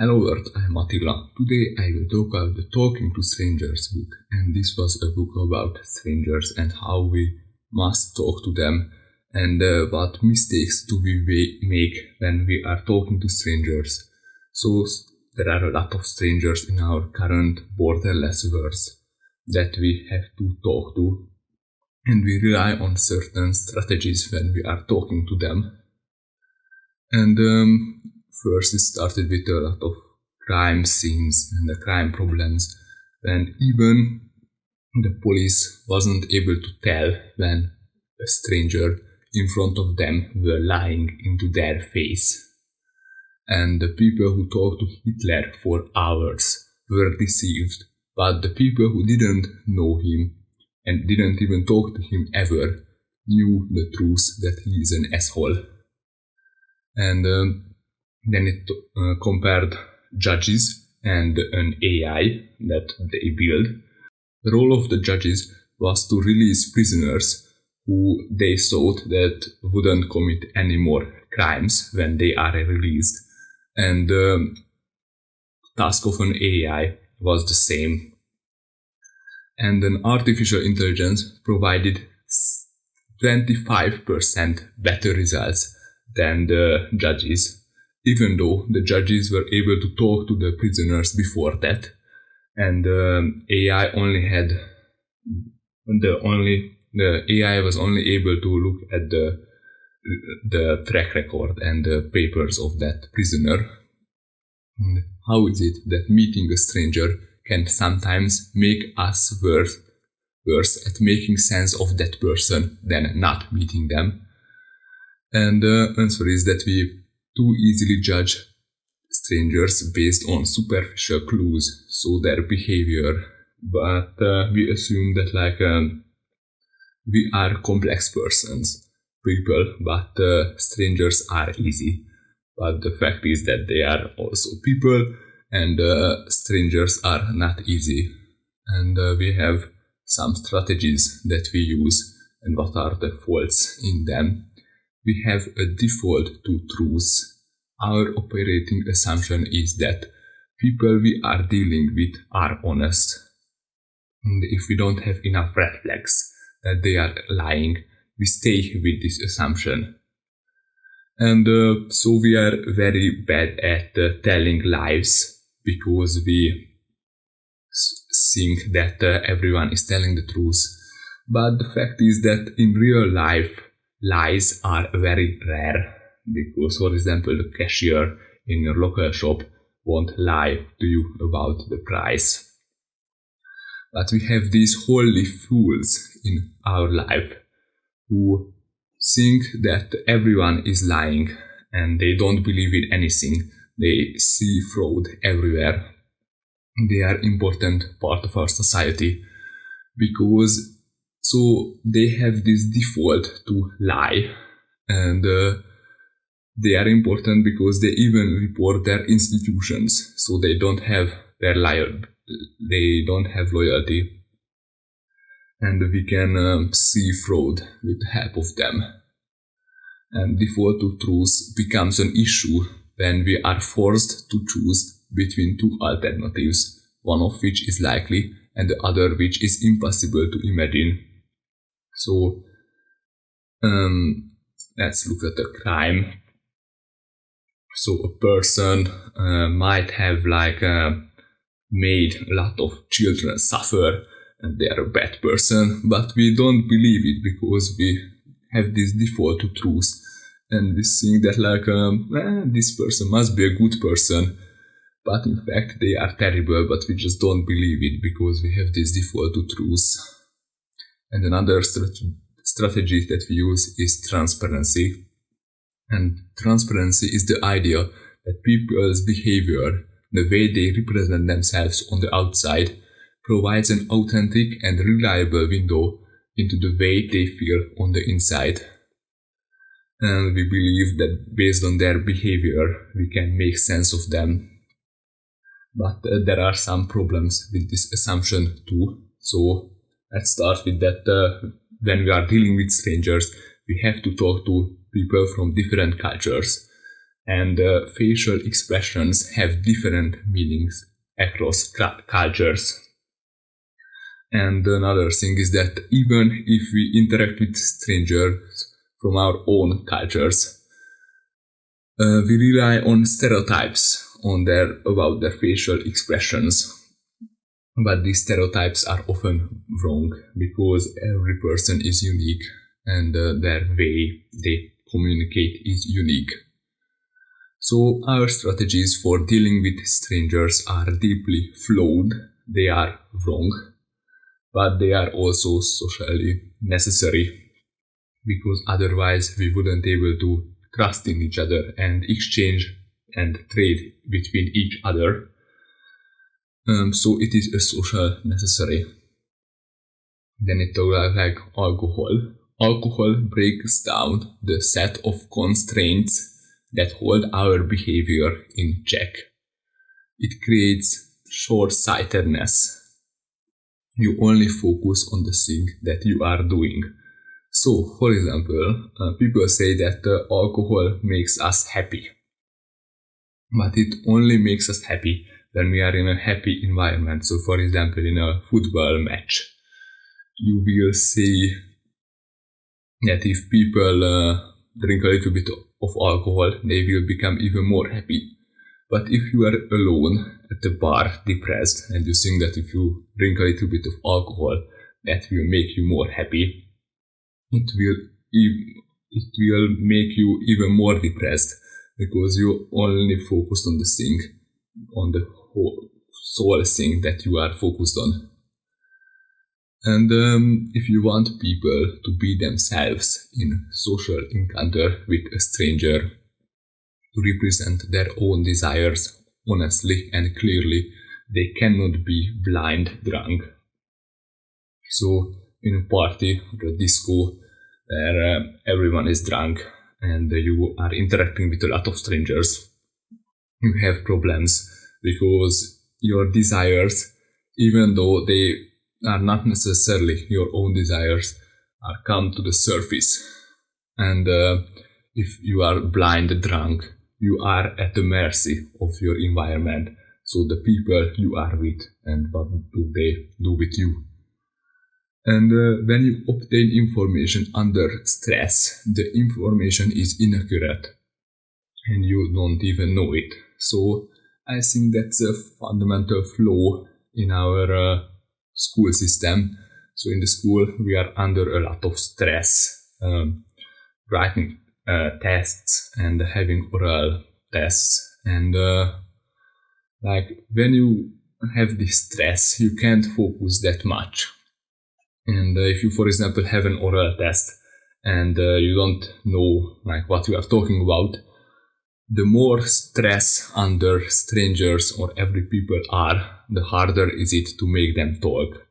Hello Earth, I am Attila. Today I will talk about the Talking to Strangers book, and this was a book about strangers and how we must talk to them and what mistakes do we make when we are talking to strangers. So there are a lot of strangers in our current borderless world that we have to talk to, and we rely on certain strategies when we are talking to them. And first it started with a lot of crime scenes and the crime problems, when even the police wasn't able to tell when a stranger in front of them were lying into their face. And the people who talked to Hitler for hours were deceived, but the people who didn't know him and didn't even talk to him ever knew the truth that he is an asshole. And then it compared judges and an AI that they build. The role of the judges was to release prisoners who they thought that wouldn't commit any more crimes when they are released. And the task of an AI was the same. And an artificial intelligence provided 25% better results than the judges, even though the judges were able to talk to the prisoners before that, and the AI was only able to look at the track record and the papers of that prisoner. And how is it that meeting a stranger can sometimes make us worse at making sense of that person than not meeting them? And the answer is that we too easily judge strangers based on superficial clues, so their behavior, but we assume that we are complex people, but strangers are easy. But the fact is that they are also people, and strangers are not easy. And we have some strategies that we use, and what are the faults in them. We have a default to truth. Our operating assumption is that people we are dealing with are honest. And if we don't have enough red flags that they are lying, we stay with this assumption. And so we are very bad at telling lies, because we think that everyone is telling the truth. But the fact is that in real life, lies are very rare, because, for example, the cashier in your local shop won't lie to you about the price. But we have these holy fools in our life who think that everyone is lying, and they don't believe in anything. They see fraud everywhere. They are important part of our society, because so they have this default to lie, and they are important because they even report their institutions, so they don't have loyalty, and we can see fraud with the help of them. And default to truth becomes an issue when we are forced to choose between two alternatives, one of which is likely and the other which is impossible to imagine. So let's look at a crime. So a person might have made a lot of children suffer, and they are a bad person, but we don't believe it because we have this default to truth, and we think that this person must be a good person, but in fact they are terrible, but we just don't believe it because we have this default to truth. And another strategy that we use is transparency. And transparency is the idea that people's behavior, the way they represent themselves on the outside, provides an authentic and reliable window into the way they feel on the inside. And we believe that based on their behavior, we can make sense of them. But there are some problems with this assumption too. So let's start with that. When we are dealing with strangers, we have to talk to people from different cultures. and facial expressions have different meanings across cultures. And another thing is that even if we interact with strangers from our own cultures, we rely on stereotypes about their facial expressions. But these stereotypes are often wrong because every person is unique and their way they communicate is unique. So our strategies for dealing with strangers are deeply flawed, they are wrong, but they are also socially necessary because otherwise we wouldn't be able to trust in each other and exchange and trade between each other. So it is a social necessary. Then it talks like alcohol. Alcohol breaks down the set of constraints that hold our behavior in check. It creates short-sightedness. You only focus on the thing that you are doing. So, for example, people say that alcohol makes us happy. But it only makes us happy when we are in a happy environment. So, for example, in a football match, you will see that if people drink a little bit of alcohol, they will become even more happy. But if you are alone at the bar, depressed, and you think that if you drink a little bit of alcohol, that will make you more happy, it will make you even more depressed because you only focused on the thing, on the whole sole thing that you are focused on. And if you want people to be themselves in social encounter with a stranger, to represent their own desires honestly and clearly, they cannot be blind drunk. So in a party or a disco where everyone is drunk and you are interacting with a lot of strangers, you have problems because your desires, even though they are not necessarily your own desires, are come to the surface. And if you are blind drunk, you are at the mercy of your environment. So the people you are with and what do they do with you. And when you obtain information under stress, the information is inaccurate and you don't even know it. So I think that's a fundamental flaw in our school system. So in the school we are under a lot of stress, writing tests and having oral tests, and like when you have this stress you can't focus that much. And if you, for example, have an oral test and you don't know like what you are talking about, the more stress under strangers or every people are, the harder is it to make them talk.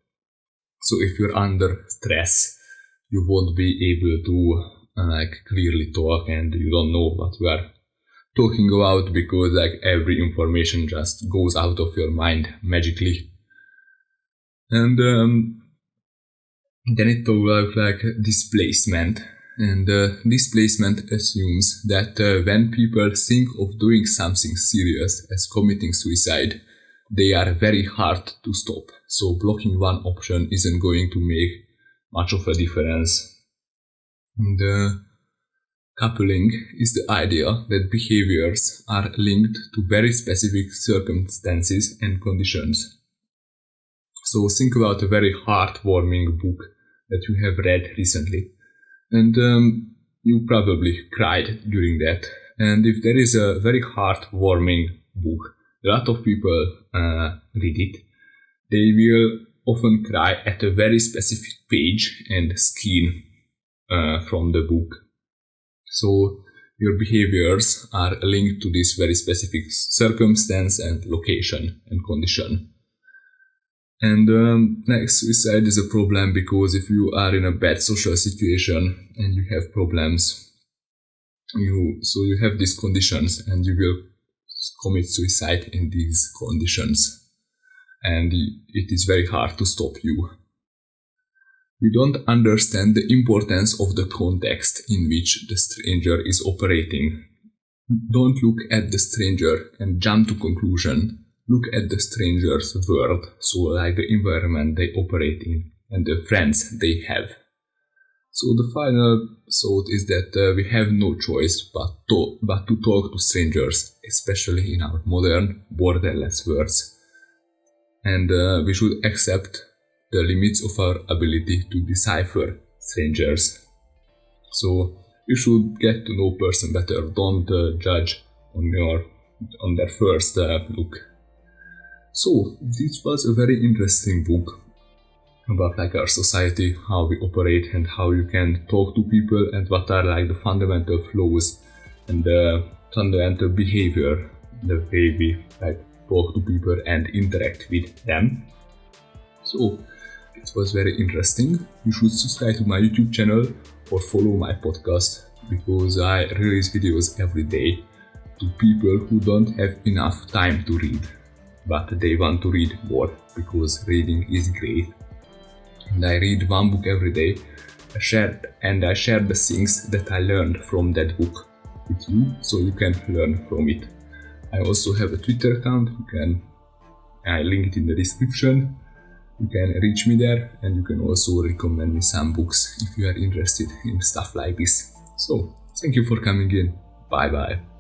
So if you're under stress, you won't be able to like clearly talk, and you don't know what you are talking about because like every information just goes out of your mind magically. And then it talks about like displacement. And displacement assumes that when people think of doing something serious as committing suicide, they are very hard to stop. So blocking one option isn't going to make much of a difference. And coupling is the idea that behaviors are linked to very specific circumstances and conditions. So think about a very heartwarming book that you have read recently. And you probably cried during that. And if there is a very heartwarming book, a lot of people read it, they will often cry at a very specific page and scene from the book. So your behaviors are linked to this very specific circumstance and location and condition. And like suicide is a problem because if you are in a bad social situation and you have problems, you have these conditions and you will commit suicide in these conditions, and it is very hard to stop you. We don't understand the importance of the context in which the stranger is operating. Don't look at the stranger and jump to conclusion. Look at the stranger's world, so like the environment they operate in and the friends they have. So the final thought is that we have no choice but to talk to strangers, especially in our modern, borderless worlds. And we should accept the limits of our ability to decipher strangers. So you should get to know person better. Don't judge on their first look. So this was a very interesting book about like our society, how we operate, and how you can talk to people, and what are like the fundamental flaws and the fundamental behavior, the way we like talk to people and interact with them. So it was very interesting. You should subscribe to my YouTube channel or follow my podcast, because I release videos every day to people who don't have enough time to read, but they want to read more, because reading is great. And I read one book every day. I share the things that I learned from that book with you, so you can learn from it. I also have a Twitter account. I link it in the description. You can reach me there, and you can also recommend me some books if you are interested in stuff like this. So, thank you for coming in. Bye bye.